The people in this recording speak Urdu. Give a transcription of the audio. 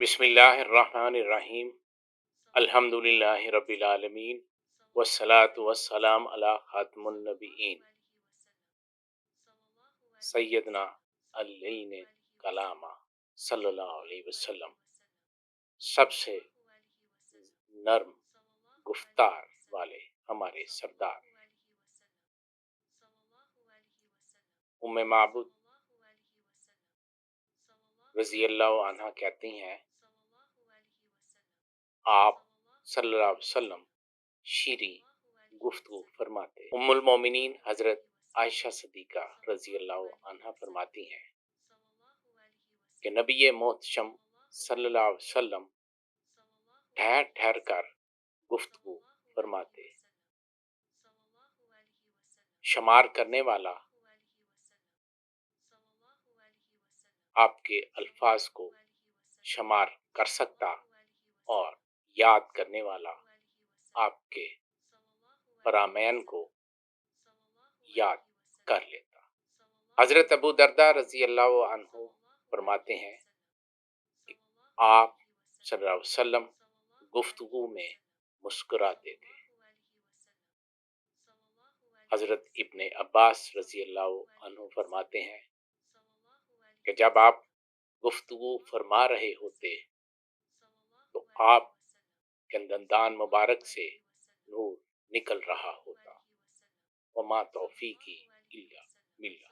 بسم اللہ الرحمن الرحیم الحمد للہ رب العالمین والصلاة والسلام علی خاتم النبیین سیدنا علین کلامہ صلی اللہ علیہ وسلم۔ سب سے نرم گفتار والے ہمارے سردار ام معبود رضی اللہ عنہ کہتی ہیں، آپ صلی اللہ علیہ وسلم شیریں گفتگو فرماتے۔ ام المومنین حضرت عائشہ صدیقہ رضی اللہ عنہ فرماتی ہیں کہ نبی محتشم صلی اللہ علیہ وسلم ٹھہر ٹھہر کر گفتگو فرماتے، شمار کرنے والا آپ کے الفاظ کو شمار کر سکتا اور یاد کرنے والا آپ کے فرامین کو یاد کر لیتا۔ حضرت ابو درداء رضی اللہ عنہ فرماتے ہیں کہ آپ صلی اللہ علیہ وسلم گفتگو میں مسکراتے تھے۔ حضرت ابن عباس رضی اللہ عنہ فرماتے ہیں کہ جب آپ گفتگو فرما رہے ہوتے تو آپ کے دندان مبارک سے نور نکل رہا ہوتا۔ وما توفیقی الا باللہ۔